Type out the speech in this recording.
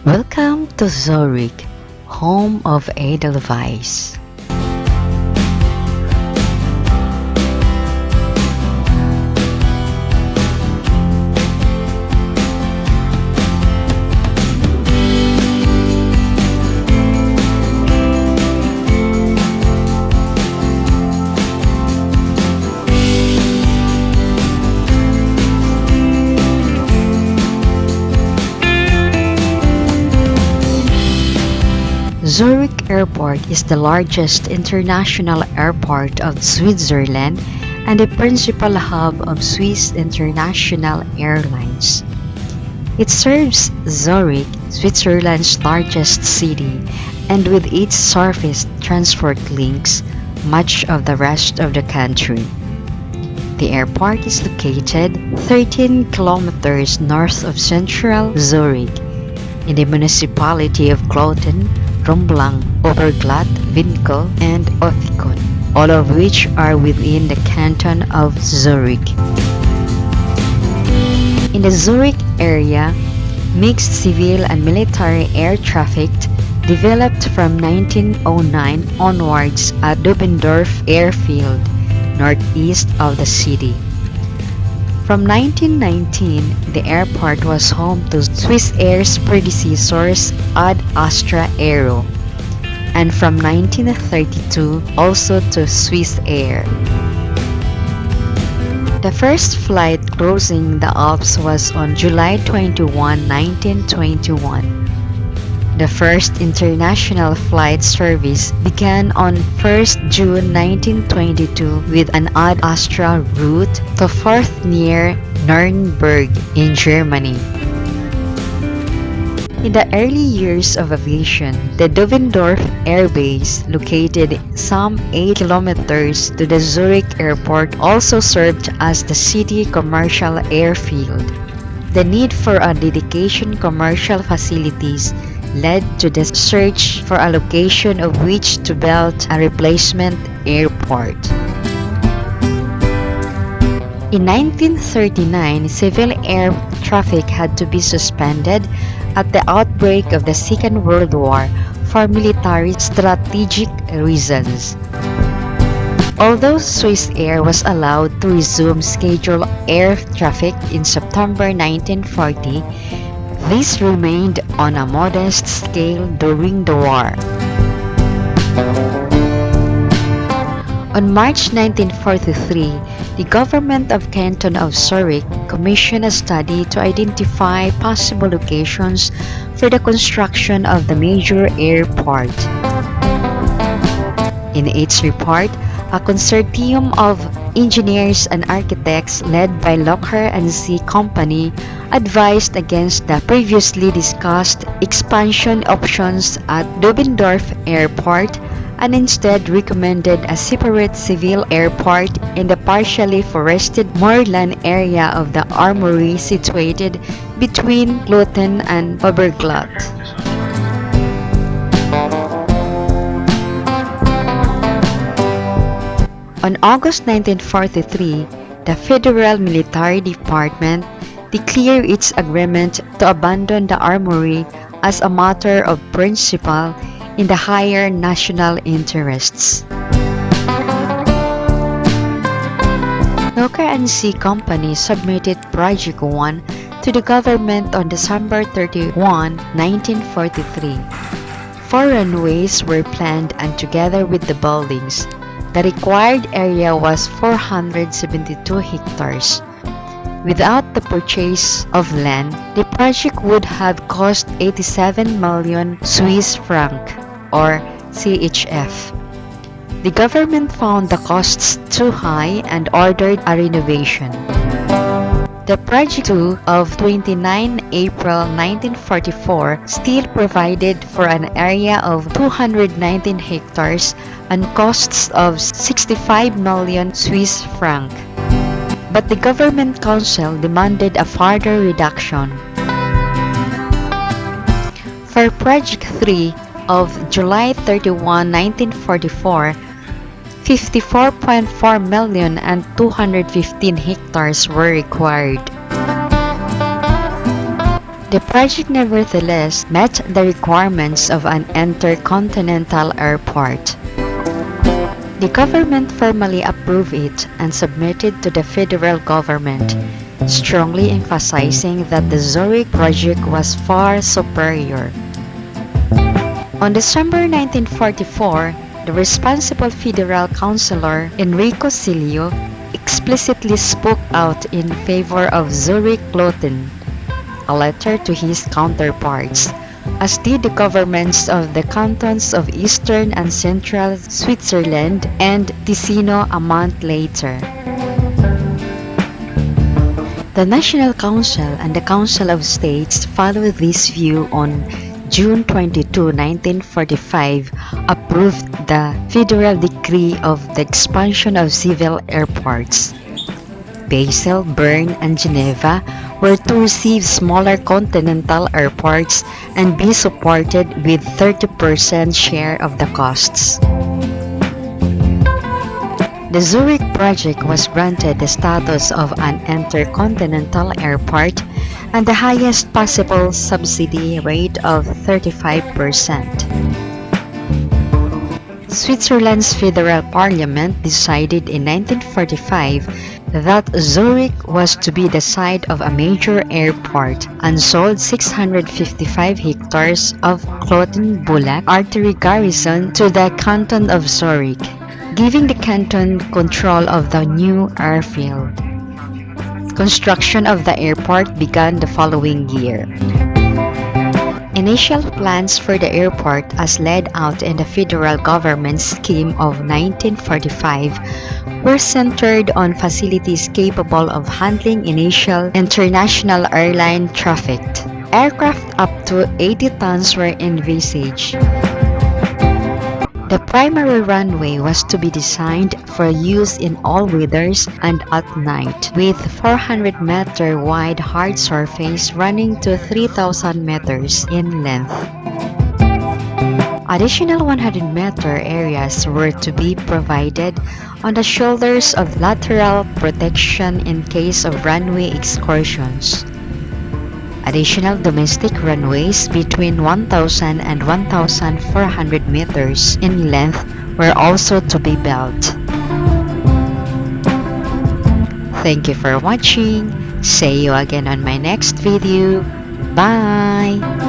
Welcome to Zurich, home of Edelweiss. Zurich Airport is the largest international airport of Switzerland and the principal hub of Swiss international airlines. It serves Zurich, Switzerland's largest city, and with its surface transport links, much of the rest of the country. The airport is located 13 kilometers north of central Zurich, in the municipality of Kloten, Rümlang, Oberglatt, Winkel, and Opfikon, all of which are within the canton of Zurich. In the Zurich area, mixed civil and military air traffic developed from 1909 onwards at Dubendorf Airfield, northeast of the city. From 1919, the airport was home to Swiss Air's predecessors Ad Astra Aero, and from 1932 also to Swiss Air. The first flight crossing the Alps was on July 21, 1921. The first international flight service began on 1st June 1922 with an Ad Astra route to Forth near Nuremberg in Germany. In the early years of aviation, the Dubendorf Air Base, located some 8 kilometers to the Zurich Airport, also served as the city commercial airfield. The need for a dedicated commercial facilities led to the search for a location of which to build a replacement airport. In 1939, civil air traffic had to be suspended at the outbreak of the Second World War for military strategic reasons. Although Swiss Air was allowed to resume scheduled air traffic in September 1940, this remained on a modest scale during the war. On March 1943, the government of Canton of Zurich commissioned a study to identify possible locations for the construction of the major airport. In its report, a consortium of engineers and architects led by Lockyer and C Company advised against the previously discussed expansion options at Dubendorf Airport and instead recommended a separate civil airport in the partially forested moorland area of the armory situated between Kloten and Oberglatt. On August 1943, the Federal Military Department declared its agreement to abandon the armory as a matter of principle in the higher national interests. Lockyer and C Company submitted Project 1 to the government on December 31, 1943. 4 runways were planned, and together with the buildings, the required area was 472 hectares. Without the purchase of land, the project would have cost 87 million Swiss francs, or CHF. The government found the costs too high and ordered a renovation. The Project 2 of 29 April 1944 still provided for an area of 219 hectares and costs of 65 million Swiss francs. But the Government Council demanded a further reduction. For Project 3 of July 31, 1944, 54.4 million and 215 hectares were required. The project nevertheless met the requirements of an intercontinental airport. The government formally approved it and submitted to the federal government, strongly emphasizing that the Zurich project was far superior. On December 1944, the responsible federal councillor Enrico Silio explicitly spoke out in favor of Zurich Kloten, a letter to his counterparts, as did the governments of the cantons of eastern and central Switzerland and Ticino a month later. The National Council and the Council of States followed this view on June 22, 1945, approved the federal decree of the expansion of civil airports. Basel, Bern, and Geneva were to receive smaller continental airports and be supported with 30% share of the costs. The Zurich project was granted the status of an intercontinental airport and the highest possible subsidy rate of 35%. Switzerland's federal parliament decided in 1945 that Zurich was to be the site of a major airport and sold 655 hectares of Kloten-Bulak artery garrison to the canton of Zurich, giving the canton control of the new airfield. Construction of the airport began the following year. Initial plans for the airport as laid out in the federal government scheme of 1945 were centered on facilities capable of handling initial international airline traffic. Aircraft up to 80 tons were envisaged. The primary runway was to be designed for use in all weathers and at night, with 400-meter wide hard surface running to 3,000 meters in length. Additional 100-meter areas were to be provided on the shoulders of lateral protection in case of runway excursions. Additional domestic runways between 1,000 and 1,400 meters in length were also to be built. Thank you for watching. See you again on my next video. Bye!